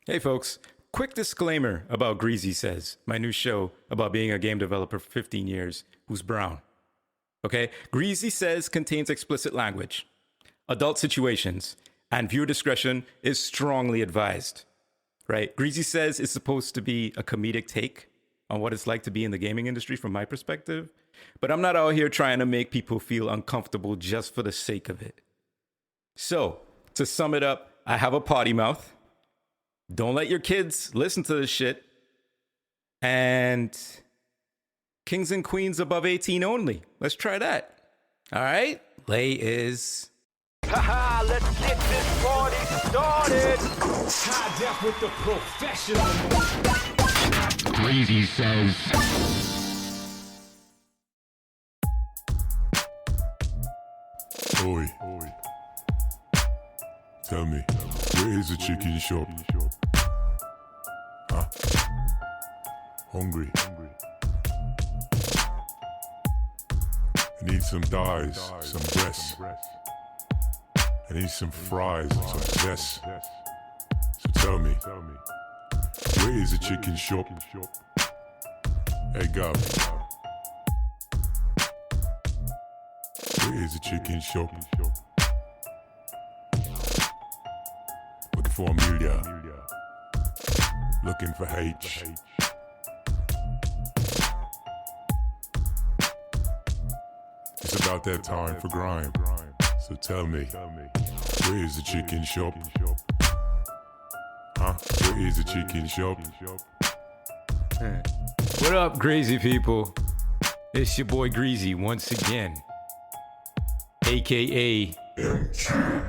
Hey folks, quick disclaimer about Greasy Says, my new show about being a game developer for 15 years who's brown. Okay, Greasy Says contains explicit language, adult situations, and viewer discretion is strongly advised. Right? Greasy Says is supposed to be a comedic take on what it's like to be in the gaming industry from my perspective, but I'm not out here trying to make people feel uncomfortable just for the sake of it. So, to sum it up, I have a potty mouth. Don't let your kids listen to this shit. And kings and queens above 18 only. Let's try that. All right? Lay is... Haha, let's get this party started. High def with the professional. Greasy Says. Oi. Tell me, where is the chicken shop? Huh? Hungry. I need some thighs, some breasts. I need some fries and some zest. So tell me, where is the chicken shop? Hey, Gab. Where is the chicken shop? Looking for Amelia. Looking for H. It's about that time for grime. So tell me, where is the chicken shop? Huh? Where is the chicken shop? What up, Greasy people? It's your boy Greasy once again, aka M-Cue.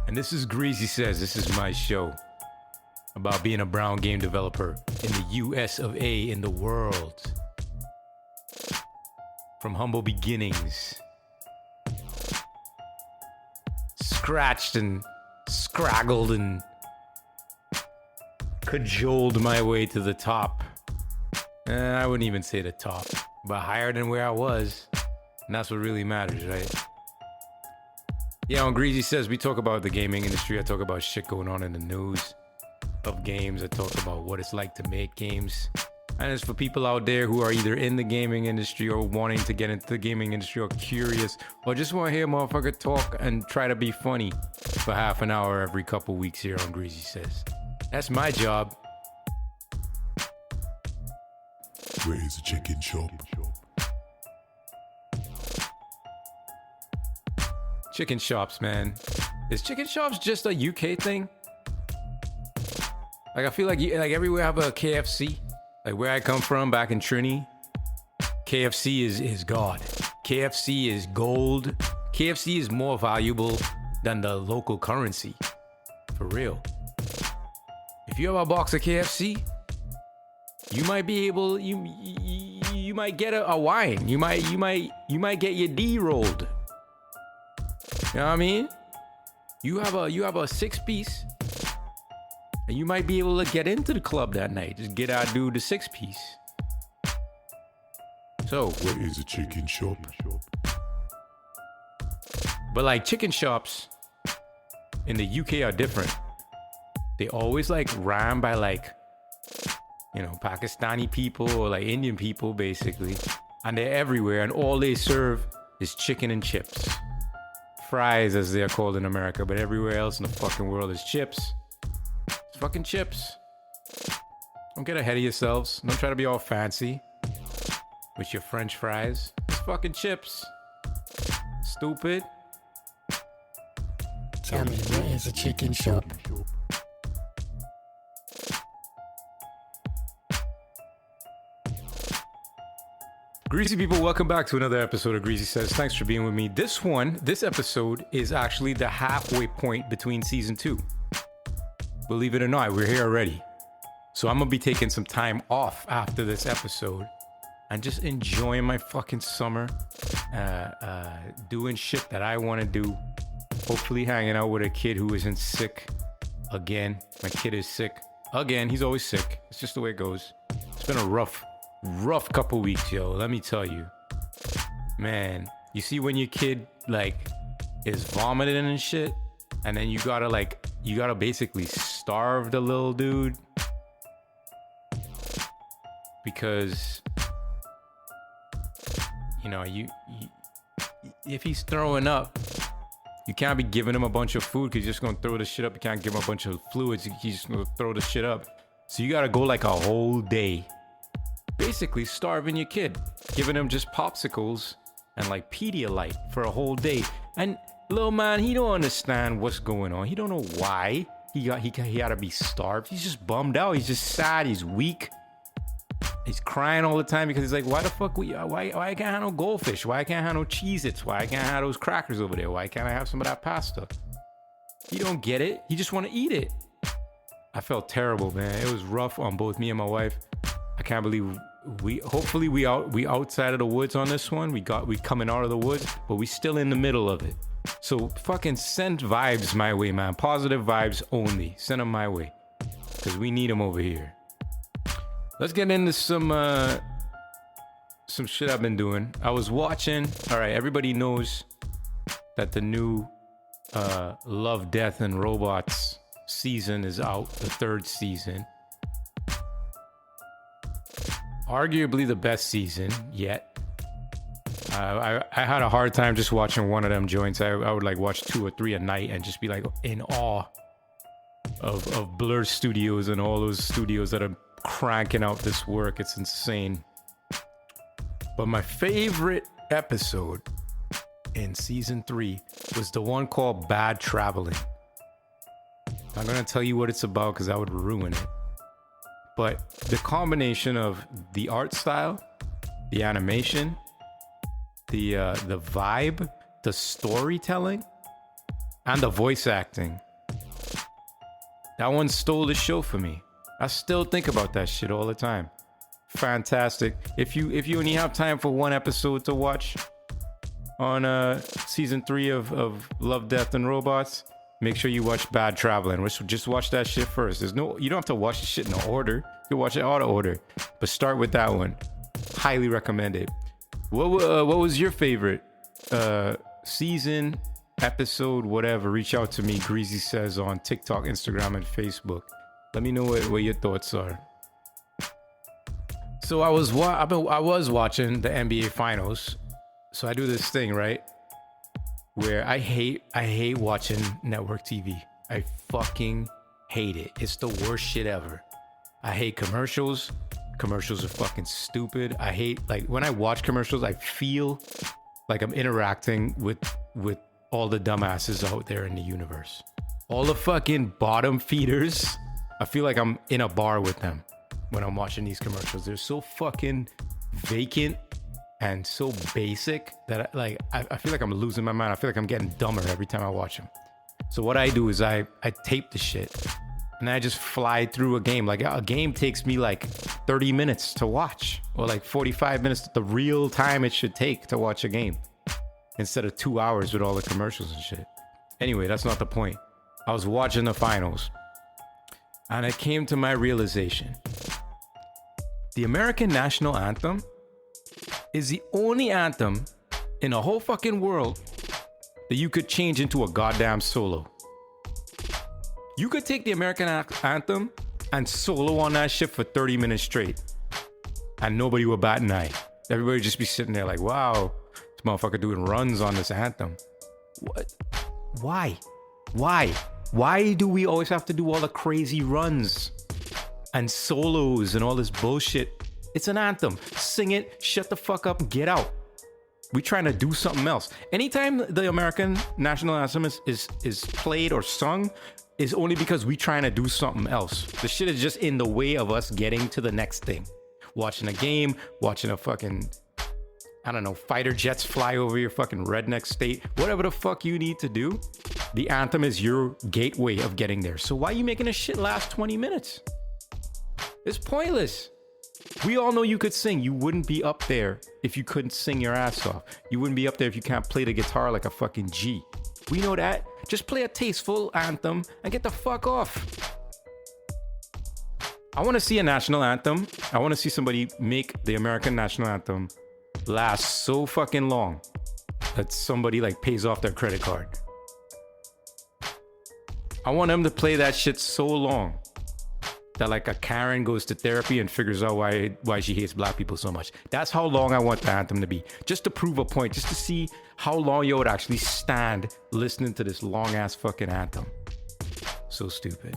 And this is Greasy Says. This is my show about being a brown game developer in the US of A, in the world. From humble beginnings, scratched and scraggled and cajoled my way to the top. I wouldn't even say the top, but higher than where I was. And that's what really matters, right? Yeah, on Greasy Says, we talk about the gaming industry. I talk about shit going on in the news of games. I talk about what it's like to make games. And it's for people out there who are either in the gaming industry or wanting to get into the gaming industry or curious or just want to hear a motherfucker talk and try to be funny for half an hour every couple weeks here on Greasy Says. That's my job. Where is the chicken shop? Chicken shops, man. Is chicken shops just a UK thing? Like, I feel like everywhere I have a KFC. Like where I come from, back in Trini, KFC is God. KFC is gold. KFC is more valuable than the local currency. For real. If you have a box of KFC, you might be able, you might get a wine. You might get your D rolled. You know what I mean? You have a 6-piece, and you might be able to get into the club that night. Just get out, do the 6-piece. So, where is the chicken shop? But like chicken shops in the UK are different. They always like ran by like, you know, Pakistani people or like Indian people basically. And they're everywhere, and all they serve is chicken and chips. Fries, as they're called in America, but everywhere else in the fucking world is chips. It's fucking chips. Don't get ahead of yourselves. Don't try to be all fancy with your French fries. It's fucking chips. Stupid. Tell me, where is the chicken shop? Greasy people, welcome back to another episode of Greasy Says. Thanks for being with me. This episode is actually the halfway point between season 2. Believe it or not, we're here already. So I'm gonna be taking some time off after this episode and just enjoying my fucking summer, doing shit that I want to do. Hopefully hanging out with a kid who isn't sick again. My kid is sick again. He's always sick. It's just the way it goes. It's been a rough couple weeks, yo. Let me tell you, man. You see when your kid like is vomiting and shit, and then you gotta like you gotta basically starve the little dude, because you know you if he's throwing up, you can't be giving him a bunch of food because you're just gonna throw the shit up. You can't give him a bunch of fluids. He's just gonna throw the shit up. So you gotta go like a whole day, basically starving your kid, giving him just popsicles and like Pedialyte for a whole day. And little man, he don't understand what's going on. He don't know why he gotta be starved. He's just bummed out. He's just sad. He's weak. He's crying all the time because he's like, why the fuck why I can't have no goldfish? Why I can't have no Cheez-Its? Why I can't have those crackers over there? Why can't I have some of that pasta? He don't get it. He just want to eat it. I felt terrible, man. It was rough on both me and my wife. I can't believe hopefully we outside of the woods on this one. We coming out of the woods, but we still in the middle of it. So fucking send vibes my way, man. Positive vibes only. Send them my way, because we need them over here. Let's get into some shit I've been doing. I was watching. All right, everybody knows that the new Love, Death, and Robots season is out. The 3rd season. Arguably the best season yet. I had a hard time just watching one of them joints. I would like watch 2 or 3 a night and just be like in awe of Blur Studios and all those studios that are cranking out this work. It's insane. But my favorite episode in season 3 was the one called Bad Traveling. I'm gonna tell you what it's about because I would ruin it. But the combination of the art style, the animation, the vibe, the storytelling, and the voice acting, that one stole the show for me. I still think about that shit all the time. Fantastic. If you only have time for one episode to watch on season 3 of Love, Death, and Robots, make sure you watch Bad Traveling. Just watch that shit first. You don't have to watch the shit in order. You can watch it out of order, but start with that one. Highly recommend it. What was your favorite season, episode, whatever? Reach out to me, Greasy Says, on TikTok, Instagram, and Facebook. Let me know what your thoughts are. So I was watching the NBA Finals. So I do this thing, right, where I hate watching network TV. I fucking hate it. It's the worst shit ever. I hate commercials. Commercials are fucking stupid. I hate, like, when I watch commercials, I feel like I'm interacting with all the dumbasses out there in the universe. All the fucking bottom feeders. I feel like I'm in a bar with them when I'm watching these commercials. They're so fucking vacant and so basic that I feel like I'm losing my mind. I feel like I'm getting dumber every time I watch them. So what I do is I tape the shit and I just fly through a game. Like, a game takes me like 30 minutes to watch, or like 45 minutes, the real time it should take to watch a game, instead of 2 hours with all the commercials and shit. Anyway, that's not the point. I was watching the finals and I came to my realization. The American national anthem is the only anthem in the whole fucking world that you could change into a goddamn solo. You could take the American anthem and solo on that shit for 30 minutes straight, and nobody would bat an eye. Everybody would just be sitting there like, wow, this motherfucker doing runs on this anthem. What? Why? Why do we always have to do all the crazy runs and solos and all this bullshit? It's an anthem. Sing it, shut the fuck up, and get out. We trying to do something else. Anytime the American national anthem is played or sung, is only because we trying to do something else. The shit is just in the way of us getting to the next thing. Watching a game, watching a fucking, I don't know, fighter jets fly over your fucking redneck state. Whatever the fuck you need to do, the anthem is your gateway of getting there. So why are you making this shit last 20 minutes? It's pointless. We all know you could sing. You wouldn't be up there if you couldn't sing your ass off. You wouldn't be up there if you can't play the guitar like a fucking G. We know that. Just play a tasteful anthem and get the fuck off. I want to see a national anthem. I want to see somebody make the American national anthem last so fucking long that somebody like pays off their credit card. I want them to play that shit so long that like a Karen goes to therapy and figures out why she hates black people so much. That's how long I want the anthem to be. Just to prove a point, just to see how long you would actually stand listening to this long ass fucking anthem. So stupid.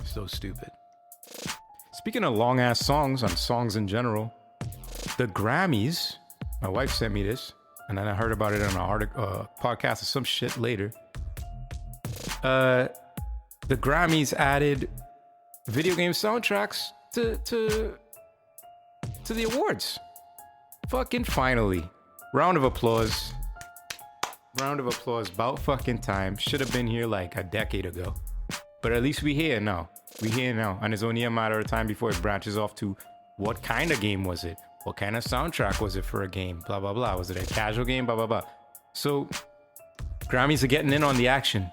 So stupid. Speaking of long ass songs and songs in general, the Grammys, my wife sent me this, and then I heard about it on an article, podcast or some shit later. The Grammys added video game soundtracks to the awards. Fucking finally. Round of applause. Round of applause. About fucking time. Should have been here like a decade ago. But at least we here now. We here now. And it's only a matter of time before it branches off to what kind of game was it? What kind of soundtrack was it for a game? Blah, blah, blah. Was it a casual game? Blah, blah, blah. So Grammys are getting in on the action.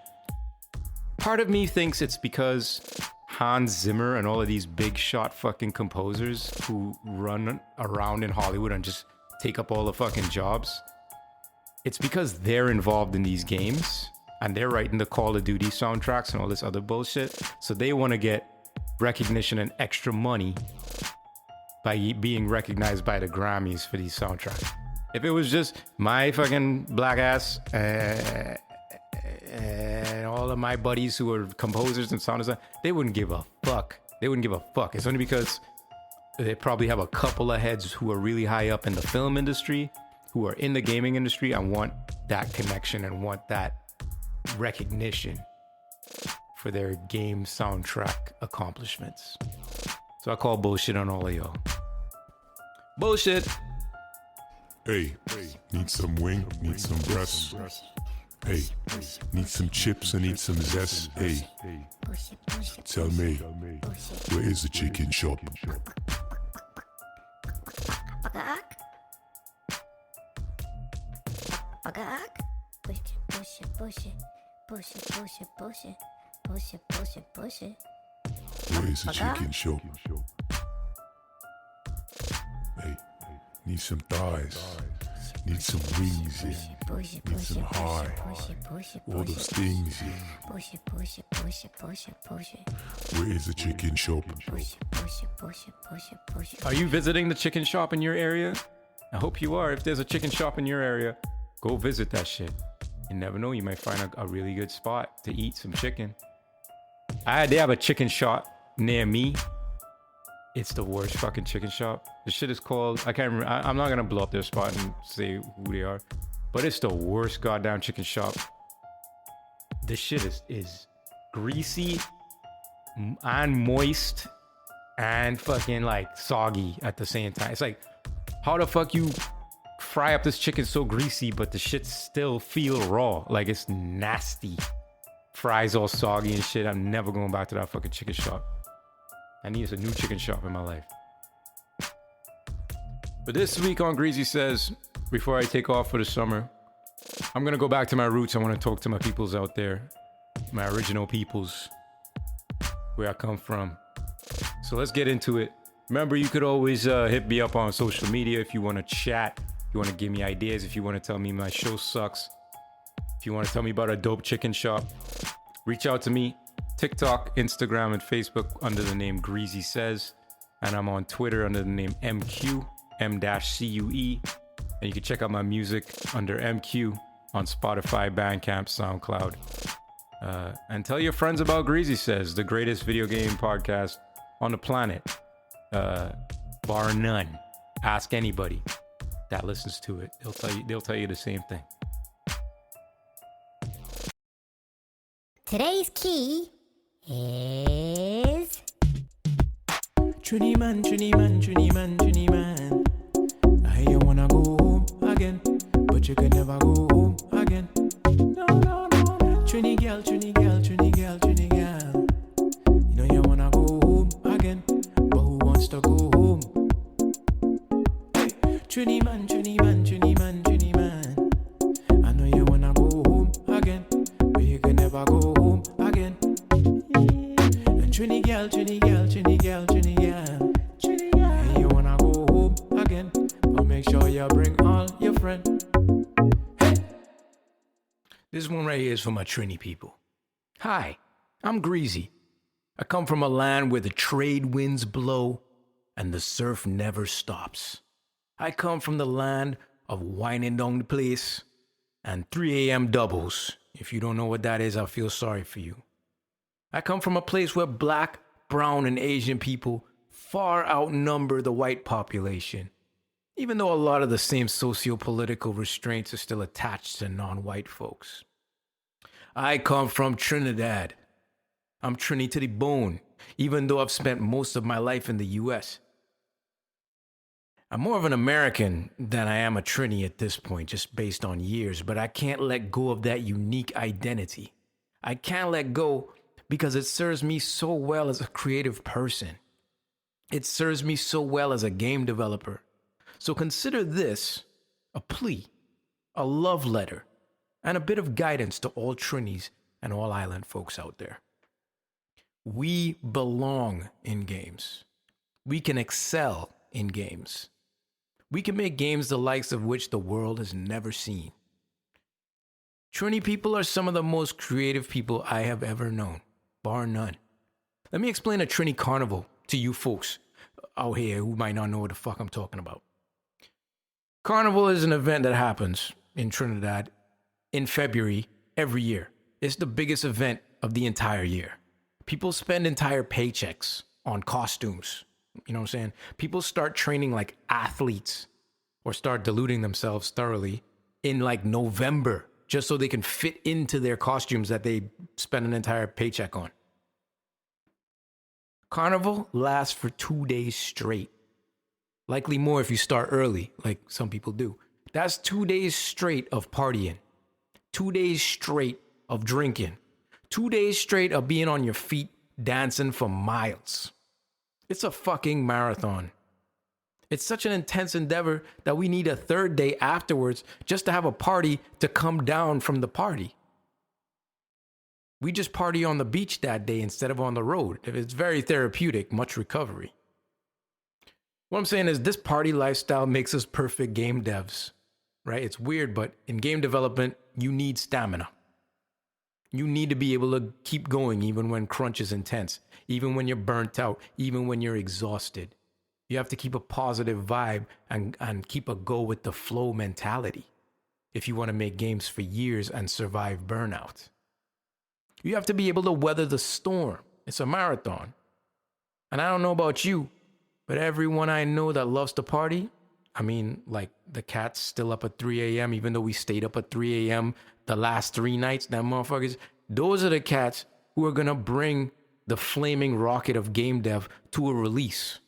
Part of me thinks it's because Hans Zimmer and all of these big shot fucking composers who run around in Hollywood and just take up all the fucking jobs. It's because they're involved in these games and they're writing the Call of Duty soundtracks and all this other bullshit. So they want to get recognition and extra money by being recognized by the Grammys for these soundtracks. If it was just my fucking black ass and all of my buddies who are composers and sound designers, they wouldn't give a fuck. They wouldn't give a fuck. It's only because they probably have a couple of heads who are really high up in the film industry, who are in the gaming industry and want that connection and want that recognition for their game soundtrack accomplishments. So I call bullshit on all of y'all. Bullshit. Hey, need some wing, need some breasts. Hey, need some chips and need some zest. Hey, tell me, where is the chicken shop? Where is the chicken shop? Hey, need some thighs. Need some wings, yeah. Need some high. All those things, yeah. Where is the chicken shop? Are you visiting the chicken shop in your area? I hope you are. If there's a chicken shop in your area, go visit that shit. You never know, you might find a really good spot to eat some chicken. They have a chicken shop near me. It's the worst fucking chicken shop. The shit is called, I can't remember. I'm not gonna blow up their spot and say who they are, but it's the worst goddamn chicken shop. This shit is greasy and moist and fucking like soggy at the same time. It's like, how the fuck you fry up this chicken so greasy, but the shit still feel raw? Like it's nasty. Fries all soggy and shit. I'm never going back to that fucking chicken shop. I need a new chicken shop in my life. But this week on Greasy Says, before I take off for the summer, I'm going to go back to my roots. I want to talk to my peoples out there, my original peoples, where I come from. So let's get into it. Remember, you could always hit me up on social media if you want to chat, if you want to give me ideas, if you want to tell me my show sucks, if you want to tell me about a dope chicken shop, reach out to me. TikTok, Instagram, and Facebook under the name Greasy Says. And I'm on Twitter under the name M-Cue, M-CUE. And you can check out my music under M-Cue on Spotify, Bandcamp, Soundcloud. And tell your friends about Greasy Says, the greatest video game podcast on the planet. Bar none. Ask anybody that listens to it. They'll tell you the same thing. Today's key is Trini man, Trini man, Trini man, Trini man. I hear you wanna go home again, but you can never go home again. No, no, no. Trini girl, Trini girl, Trini girl, Trini girl. You know you wanna go home again, but who wants to go home? Hey, Trini man, Trini man, Trini man, Trini man. I know you wanna go home again, but you can never go home again. Trini girl, Trini girl, Trini girl, Trini girl, Trini girl. Hey, you wanna go home again, but make sure you bring all your friends. Hey. This one right here is for my Trini people. Hi, I'm Greasy. I come from a land where the trade winds blow and the surf never stops. I come from the land of winding down the place and 3 a.m. doubles. If you don't know what that is, I feel sorry for you. I come from a place where black, brown, and Asian people far outnumber the white population, even though a lot of the same socio-political restraints are still attached to non-white folks. I come from Trinidad. I'm Trini to the bone, even though I've spent most of my life in the US. I'm more of an American than I am a Trini at this point, just based on years, but I can't let go of that unique identity. I can't let go because it serves me so well as a creative person. It serves me so well as a game developer. So consider this a plea, a love letter, and a bit of guidance to all Trinis and all island folks out there. We belong in games. We can excel in games. We can make games the likes of which the world has never seen. Trini people are some of the most creative people I have ever known, bar none. Let me explain a Trini carnival to you folks out here who might not know what the fuck I'm talking about. Carnival is an event that happens in Trinidad in February every year. It's the biggest event of the entire year. People spend entire paychecks on costumes. You know what I'm saying? People start training like athletes or start deluding themselves thoroughly in like November just so they can fit into their costumes that they spend an entire paycheck on. Carnival lasts for 2 days straight. Likely more if you start early, like some people do. That's 2 days straight of partying. 2 days straight of drinking. 2 days straight of being on your feet, dancing for miles. It's a fucking marathon. It's such an intense endeavor that we need a third day afterwards just to have a party to come down from the party. We just party on the beach that day instead of on the road. It's very therapeutic, much recovery. What I'm saying is this party lifestyle makes us perfect game devs, right? It's weird, but in game development, you need stamina. You need to be able to keep going even when crunch is intense, even when you're burnt out, even when you're exhausted. You have to keep a positive vibe and keep a go with the flow mentality if you want to make games for years and survive burnout. You have to be able to weather the storm. It's a marathon. And I don't know about you, but everyone I know that loves to party, I mean, like the cat's still up at 3 a.m., even though we stayed up at 3 a.m. the last 3 nights, them motherfuckers, those are the cats who are going to bring the flaming rocket of game dev to a release.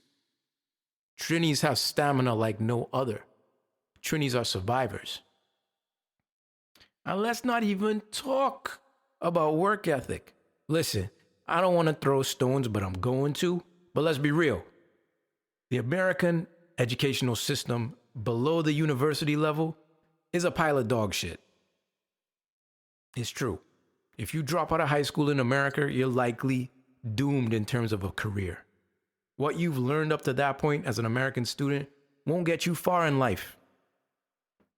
Trinis have stamina like no other. Trinis are survivors. And let's not even talk about work ethic. Listen, I don't want to throw stones, but I'm going to. But let's be real. The American educational system below the university level is a pile of dog shit. It's true. If you drop out of high school in America, you're likely doomed in terms of a career. What you've learned up to that point as an American student won't get you far in life.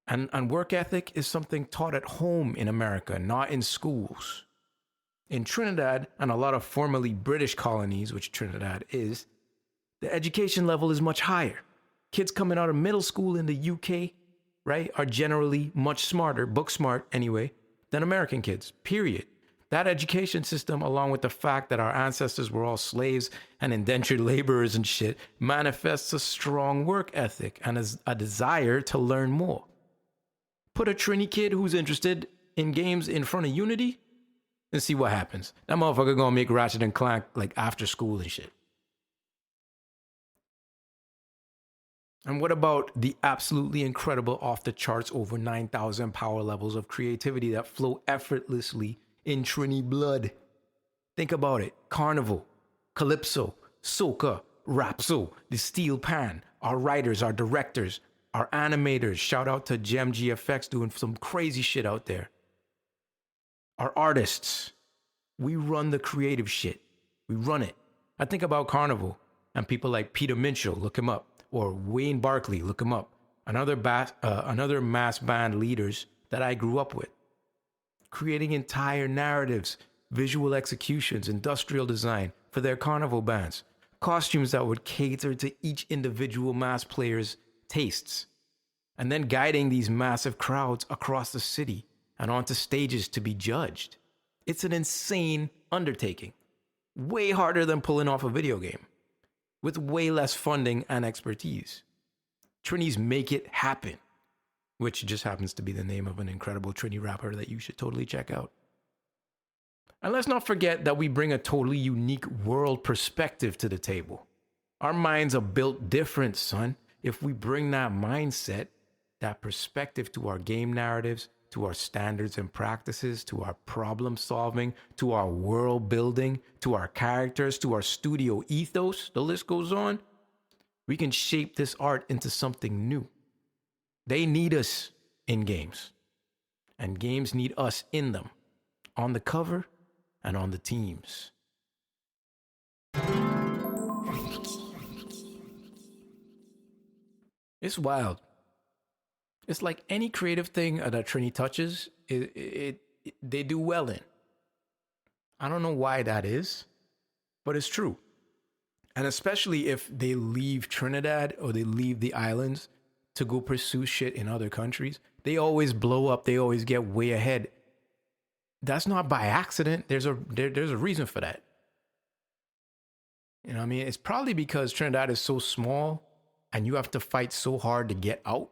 And work ethic is something taught at home in America, not in schools. In Trinidad and a lot of formerly British colonies, which Trinidad is, the education level is much higher. Kids coming out of middle school in the UK, right, are generally much smarter, book smart anyway, than American kids, period. That education system, along with the fact that our ancestors were all slaves and indentured laborers and shit, manifests a strong work ethic and a desire to learn more. Put a Trini kid who's interested in games in front of Unity and see what happens. That motherfucker gonna make Ratchet and Clank like after school and shit. And what about the absolutely incredible off-the-charts over 9,000 power levels of creativity that flow effortlessly in Trini blood? Think about it. Carnival, Calypso, Soca, Rapso, the Steel Pan, our writers, our directors, our animators. Shout out to Gem GFX doing some crazy shit out there. Our artists. We run the creative shit. We run it. I think about Carnival and people like Peter Minshall, look him up. Or Wayne Barkley, look him up. Another mass band leaders that I grew up with. Creating entire narratives, visual executions, industrial design for their carnival bands, costumes that would cater to each individual mass player's tastes, and then guiding these massive crowds across the city and onto stages to be judged. It's an insane undertaking, way harder than pulling off a video game, with way less funding and expertise. Trinis make it happen, which just happens to be the name of an incredible Trini rapper that you should totally check out. And let's not forget that we bring a totally unique world perspective to the table. Our minds are built different, son. If we bring that mindset, that perspective to our game narratives, to our standards and practices, to our problem solving, to our world building, to our characters, to our studio ethos, the list goes on, we can shape this art into something new. They need us in games, and games need us in them, on the cover and on the teams. It's wild. It's like any creative thing that Trini touches, they do well in. I don't know why that is, but it's true. And especially if they leave Trinidad or they leave the islands to go pursue shit in other countries, they always blow up. They always get way ahead. That's not by accident. There's a reason for that. You know what I mean? It's probably because Trinidad is so small and you have to fight so hard to get out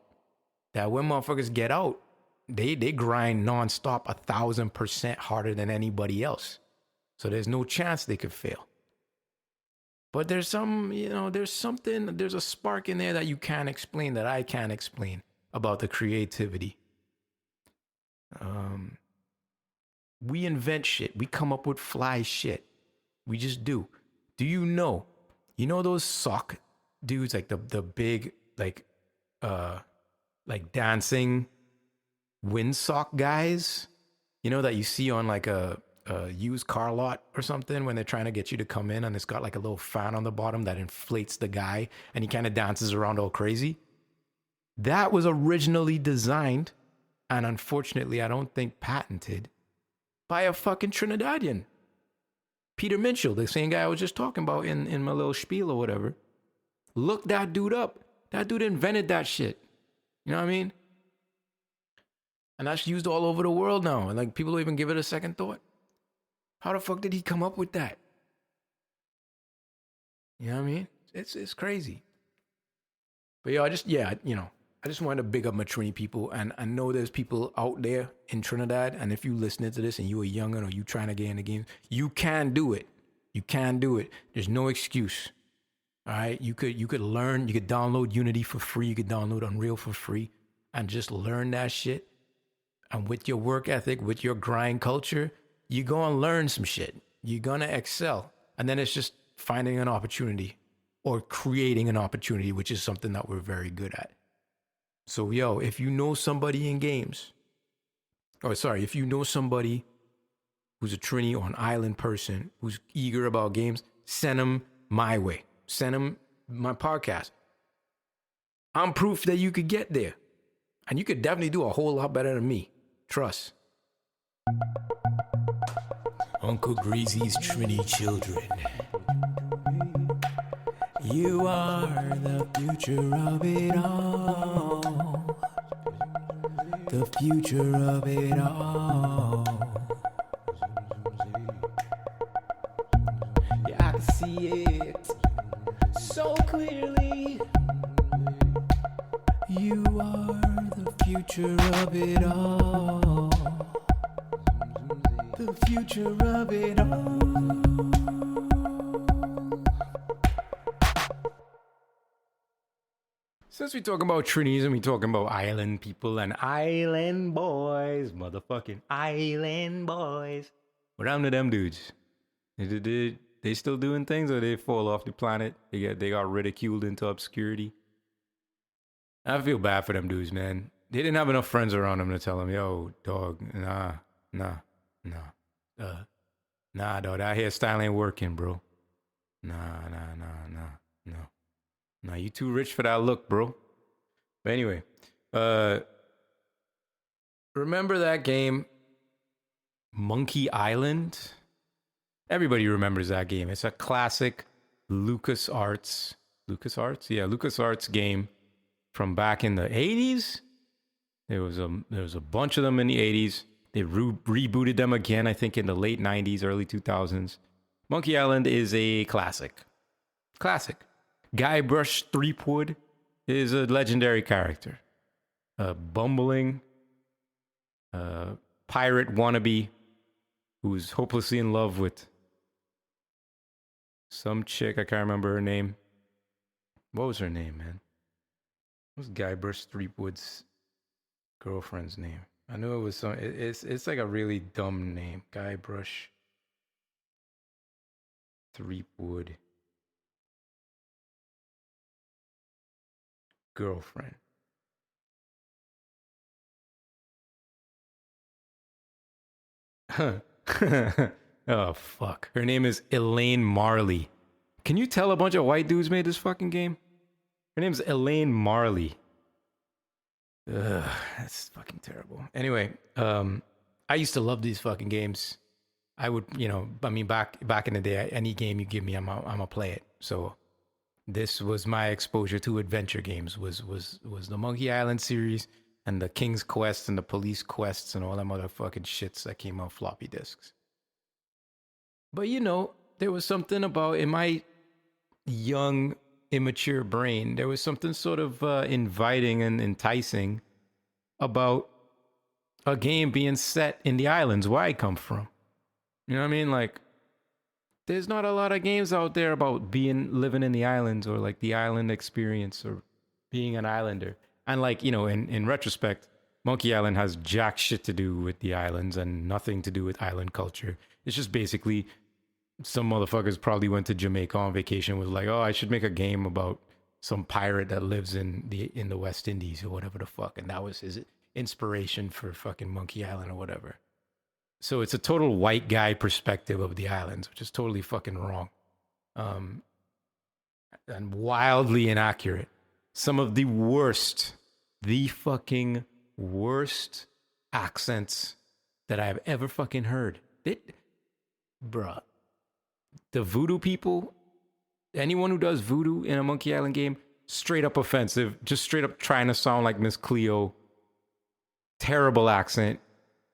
that when motherfuckers get out, they grind nonstop 1,000% harder than anybody else. So there's no chance they could fail. But there's there's a spark in there that you can't explain, that I can't explain, about the creativity. We invent shit. We come up with fly shit. We just do. Do you know those sock dudes, like the big, like dancing windsock guys, that you see on like a used car lot or something when they're trying to get you to come in, and it's got like a little fan on the bottom that inflates the guy and he kind of dances around all crazy. That was originally designed, and unfortunately I don't think patented, by a fucking Trinidadian. Peter Minchell, the same guy I was just talking about in my little spiel or whatever. Look that dude up. That dude invented that shit. You know what I mean? And that's used all over the world now. And like, people don't even give it a second thought. How the fuck did he come up with that? You know what I mean? It's crazy. But yo, I just wanted to big up my Trini people. And I know there's people out there in Trinidad. And if you listening to this and you a youngin' or you trying to get in the game, you can do it. You can do it. There's no excuse. All right? You could learn. You could download Unity for free. You could download Unreal for free. And just learn that shit. And with your work ethic, with your grind culture, you're going to learn some shit. You're going to excel. And then it's just finding an opportunity or creating an opportunity, which is something that we're very good at. So, yo, if you know somebody in games, if you know somebody who's a Trini or an island person who's eager about games, send them my way. Send them my podcast. I'm proof that you could get there. And you could definitely do a whole lot better than me. Trust. Uncle Greasy's Trini children. You are the future of it all. The future of it all. Yeah, I can see it so clearly. You are the future of it all. The future of it all. Since we talking about Trinis and we talking about island people and island boys, motherfucking island boys, what happened to them dudes? They still doing things, or they fall off the planet? They got ridiculed into obscurity. I feel bad for them dudes, man. They didn't have enough friends around them to tell them, yo, dog, nah, dog, that hairstyle ain't working, bro. Nah, you too rich for that look, bro. But anyway, remember that game, Monkey Island? Everybody remembers that game. It's a classic LucasArts. LucasArts? Yeah, LucasArts game from back in the 80s. There was a bunch of them in the 80s. They rebooted them again, I think, in the late 90s, early 2000s. Monkey Island is a classic. Classic. Guybrush Threepwood is a legendary character. A bumbling pirate wannabe who's hopelessly in love with some chick. I can't remember her name. What was her name, man? What was Guybrush Threepwood's girlfriend's name? I knew it was some. It's like a really dumb name. Guybrush Threepwood girlfriend. Oh fuck. Her name is Elaine Marley. Can you tell a bunch of white dudes made this fucking game? Her name's Elaine Marley. Ugh, that's fucking terrible. Anyway, I used to love these fucking games. I would, back in the day, any game you give me, I'm gonna play it. So this was my exposure to adventure games. Was the Monkey Island series and the King's Quest and the Police Quests and all that motherfucking shits that came on floppy disks. But there was something about, in my young, immature brain, there was something sort of inviting and enticing about a game being set in the islands where I come from. You know what I mean? Like, there's not a lot of games out there about living in the islands or like the island experience or being an islander. And like, in retrospect, Monkey Island has jack shit to do with the islands and nothing to do with island culture. It's just basically some motherfuckers probably went to Jamaica on vacation, was like, oh, I should make a game about some pirate that lives in the West Indies or whatever the fuck. And that was his inspiration for fucking Monkey Island or whatever. So it's a total white guy perspective of the islands, which is totally fucking wrong. And wildly inaccurate. Some of the fucking worst accents that I've ever fucking heard. Bruh. The voodoo people, anyone who does voodoo in a Monkey Island game, straight up offensive, just straight up trying to sound like Miss Cleo. Terrible accent.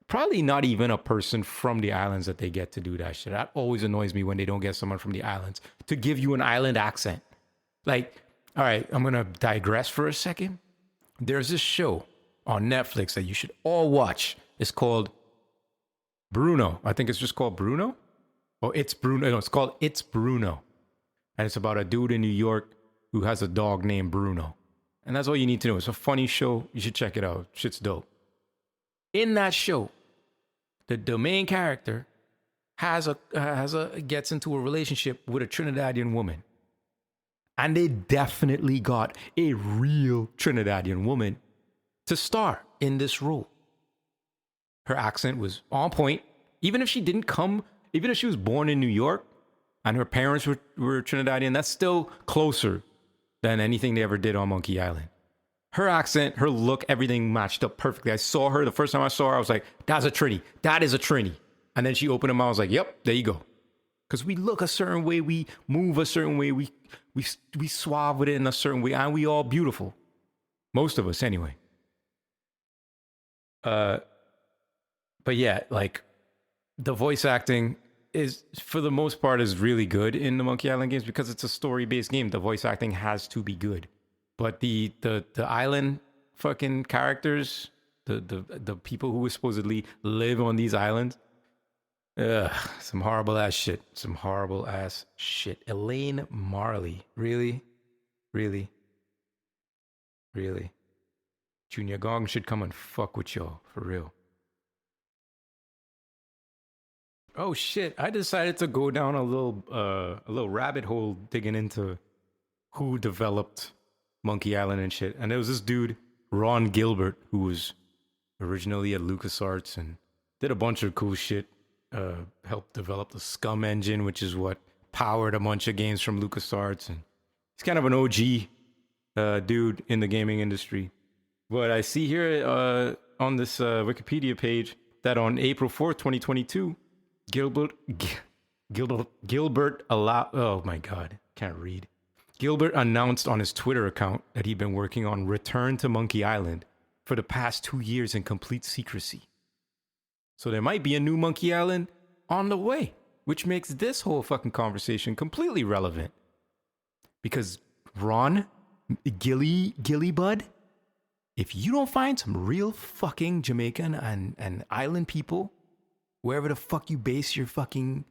Probably not even a person from the islands that they get to do that shit. That always annoys me when they don't get someone from the islands to give you an island accent. Like, all right, I'm going to digress for a second. There's this show on Netflix that you should all watch. It's called Bruno. I think it's just called Bruno. Oh, It's Bruno. No, it's called It's Bruno. And it's about a dude in New York who has a dog named Bruno. And that's all you need to know. It's a funny show. You should check it out. Shit's dope. In that show, the main character gets into a relationship with a Trinidadian woman. And they definitely got a real Trinidadian woman to star in this role. Her accent was on point. Even if she was born in New York and her parents were Trinidadian, that's still closer than anything they ever did on Monkey Island. Her accent, her look, everything matched up perfectly. I saw her, the first time I saw her, I was like, that's a Trini. That is a Trini. And then she opened her mouth, I was like, yep, there you go. Because we look a certain way, we move a certain way, we suave with it in a certain way, and we all beautiful. Most of us, anyway. But yeah, like, the voice acting is, for the most part, is really good in the Monkey Island games because it's a story-based game. The voice acting has to be good. But the island fucking characters, the people who supposedly live on these islands, some horrible ass shit. Some horrible ass shit. Elaine Marley. Really? Really? Really? Junior Gong should come and fuck with y'all, for real. Oh shit, I decided to go down a little rabbit hole digging into who developed Monkey Island and shit. And there was this dude, Ron Gilbert, who was originally at LucasArts and did a bunch of cool shit. Helped develop the Scum engine, which is what powered a bunch of games from LucasArts. And he's kind of an OG dude in the gaming industry. But I see here on this Wikipedia page that on April 4th, 2022, Oh my God, can't read. Gilbert announced on his Twitter account that he'd been working on Return to Monkey Island for the past 2 years in complete secrecy. So there might be a new Monkey Island on the way, which makes this whole fucking conversation completely relevant. Because Ron, Gilly Bud, if you don't find some real fucking Jamaican and island people, wherever the fuck you base your fucking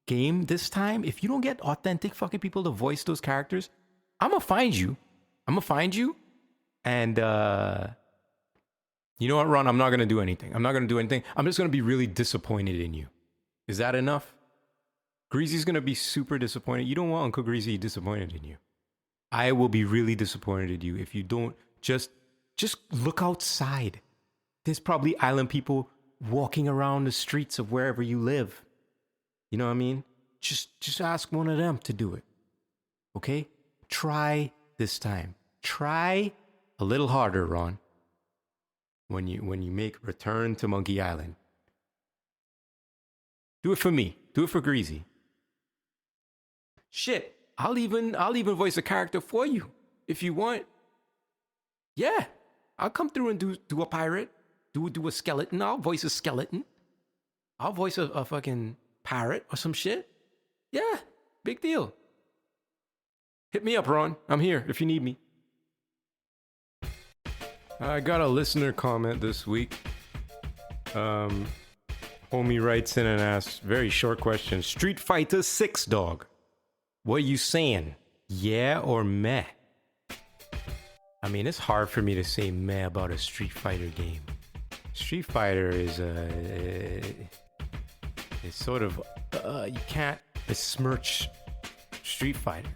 game this time, if you don't get authentic fucking people to voice those characters, I'm gonna find you. And you know what, Ron? I'm not gonna do anything. I'm just gonna be really disappointed in you. Is that enough? Greasy's gonna be super disappointed. You don't want Uncle Greasy disappointed in you. I will be really disappointed in you if you don't just look outside. There's probably island people walking around the streets of wherever you live. You know what I mean? Just ask one of them to do it. Okay? Try this time. Try a little harder, Ron. When you make Return to Monkey Island. Do it for me. Do it for Greasy. Shit. I'll even voice a character for you if you want. Yeah. I'll come through and do a pirate. Do a skeleton. I'll voice a skeleton. I'll voice a fucking parrot or some shit. Yeah. Big deal. Hit me up, Ron. I'm here if you need me. I got a listener comment this week. Homie writes in and asks, very short question. Street Fighter 6, dog. What are you saying? Yeah or meh? I mean, it's hard for me to say meh about a Street Fighter game. Street Fighter is it's sort of, you can't besmirch Street Fighter.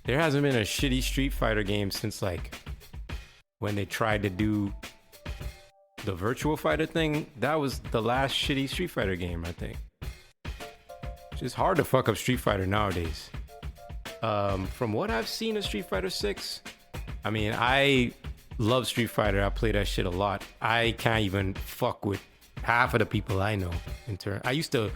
There hasn't been a shitty Street Fighter game since like when they tried to do the Virtual Fighter thing. That was the last shitty Street Fighter game, I think. It's just hard to fuck up Street Fighter nowadays. From what I've seen of Street Fighter 6, I mean, I love Street Fighter. I play that shit a lot. I can't even fuck with half of the people I know. I used to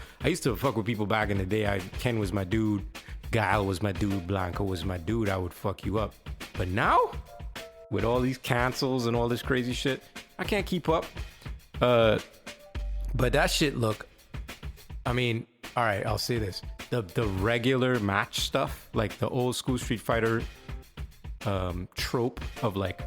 fuck with people back in the day. Ken was my dude. Guile was my dude. Blanco was my dude. I would fuck you up. But now, with all these cancels and all this crazy shit, I can't keep up. But that shit, look, I mean, all right, I'll say this. The regular match stuff, like the old school Street Fighter trope of like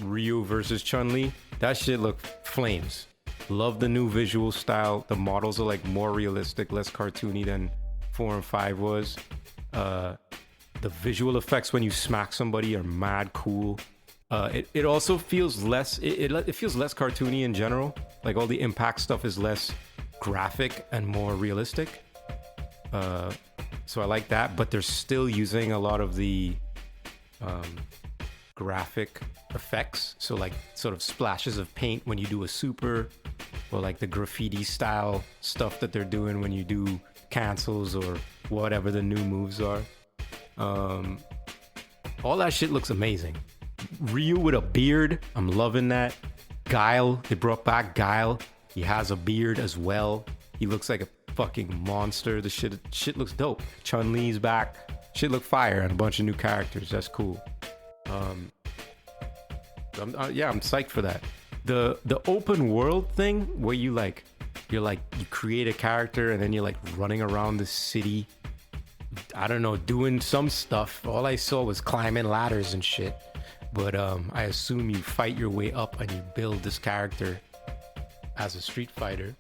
Ryu versus Chun-Li, that shit look flames. Love the new visual style. The models are like more realistic, less cartoony than 4 and 5 was. The visual effects when you smack somebody are mad cool. It also feels less, it feels less cartoony in general. Like all the impact stuff is less graphic and more realistic. So I like that, but they're still using a lot of the graphic effects. So like sort of splashes of paint when you do a super, or like the graffiti style stuff that they're doing when you do cancels or whatever the new moves are. All that shit looks amazing. Ryu with a beard, I'm loving that. Guile, they brought back Guile. He has a beard as well. He looks like a fucking monster. The shit looks dope. Chun-Li's back. Shit look fire, and a bunch of new characters. That's cool. I'm psyched for that. The open world thing where you create a character and then you're like running around the city. I don't know, doing some stuff. All I saw was climbing ladders and shit. But I assume you fight your way up and you build this character as a Street Fighter.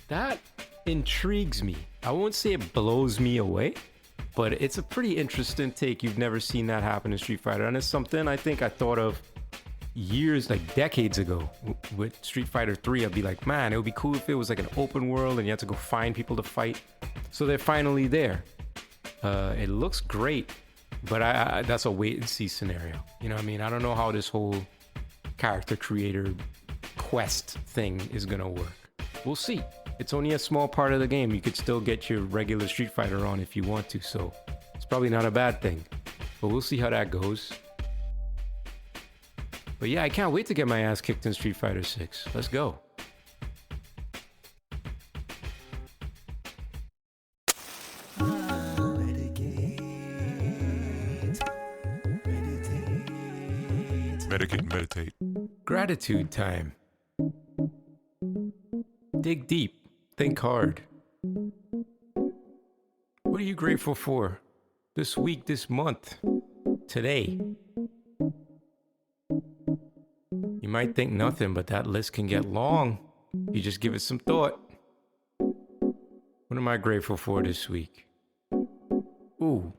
That intrigues me. I won't say it blows me away, but it's a pretty interesting take. You've never seen that happen in Street Fighter. And it's something I think I thought of years, like decades ago with Street Fighter 3. I'd be like, man, it would be cool if it was like an open world and you had to go find people to fight. So they're finally there. It looks great, but I that's a wait and see scenario. You know what I mean? I don't know how this whole character creator quest thing is gonna work. We'll see. It's only a small part of the game. You could still get your regular Street Fighter on if you want to, so it's probably not a bad thing. But we'll see how that goes. But yeah, I can't wait to get my ass kicked in Street Fighter 6. Let's go. Medicate and meditate. Gratitude time. Dig deep. Think hard. What are you grateful for this week, this month, today? You might think nothing, but that list can get long. You just give it some thought. What am I grateful for this week? Ooh,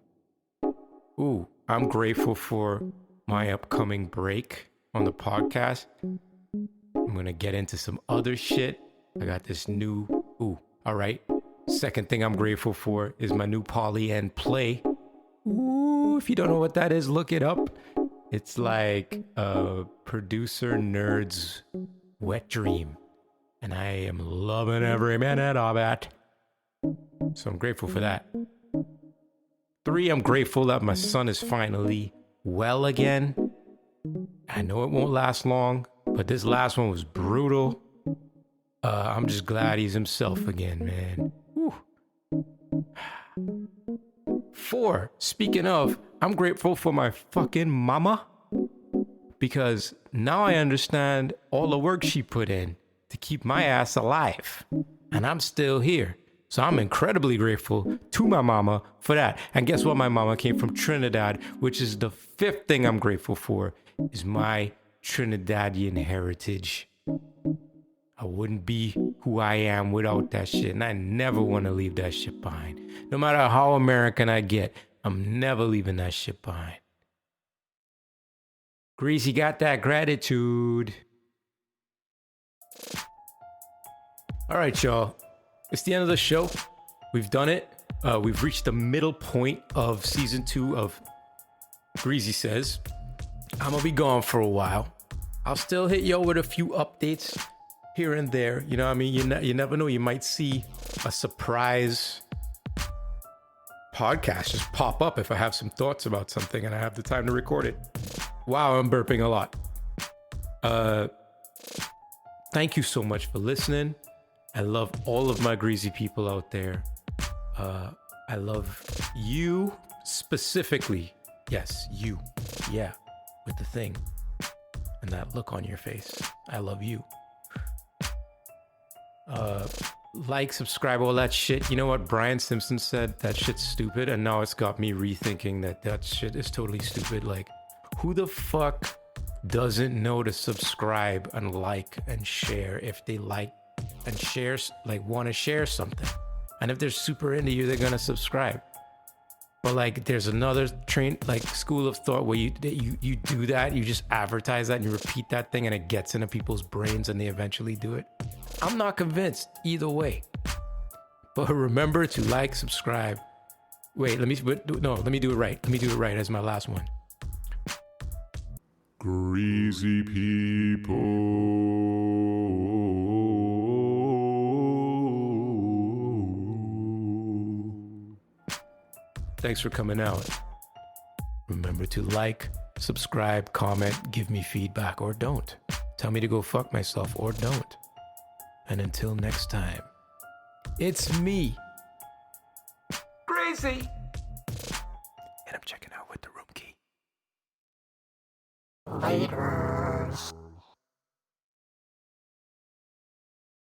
I'm grateful for my upcoming break on the podcast. I'm gonna get into some other shit. I got this new, all right. Second thing I'm grateful for is my new Poly and Play. Ooh, if you don't know what that is, look it up. It's like a producer nerd's wet dream. And I am loving every minute of it. So I'm grateful for that. 3, I'm grateful that my son is finally well again. I know it won't last long, but this last one was brutal. I'm just glad he's himself again, man. Whew. 4, speaking of, I'm grateful for my fucking mama. Because now I understand all the work she put in to keep my ass alive. And I'm still here. So I'm incredibly grateful to my mama for that. And guess what? My mama came from Trinidad, which is the 5th thing I'm grateful for, is my Trinidadian heritage. I wouldn't be who I am without that shit. And I never want to leave that shit behind. No matter how American I get, I'm never leaving that shit behind. Greasy got that gratitude. All right, y'all. It's the end of the show. We've done it. We've reached the middle point of season 2 of Greasy Says. I'm going to be gone for a while. I'll still hit y'all with a few updates here and there. You know what I mean? You never know. You might see a surprise podcast just pop up if I have some thoughts about something and I have the time to record it. Wow, I'm burping a lot. Thank you so much for listening. I love all of my greasy people out there. I love you specifically. Yes, you. Yeah, with the thing. And that look on your face. I love you. Like, subscribe, all that shit. You know what Brian Simpson said? That shit's stupid. And now it's got me rethinking that shit is totally stupid. Like, who the fuck doesn't know to subscribe and like and share if they like and share, like, want to share something? And if they're super into you, they're gonna subscribe. But like, there's another school of thought where you do that, you just advertise that and you repeat that thing and it gets into people's brains and they eventually do it. I'm not convinced either way. But remember to like, subscribe. Wait, let me do it right. Let me do it right as my last one. Greasy people. Thanks for coming out. Remember to like, subscribe, comment, give me feedback, or don't. Tell me to go fuck myself, or don't. And until next time, it's me, Greasy. And I'm checking out with the room key. Laters.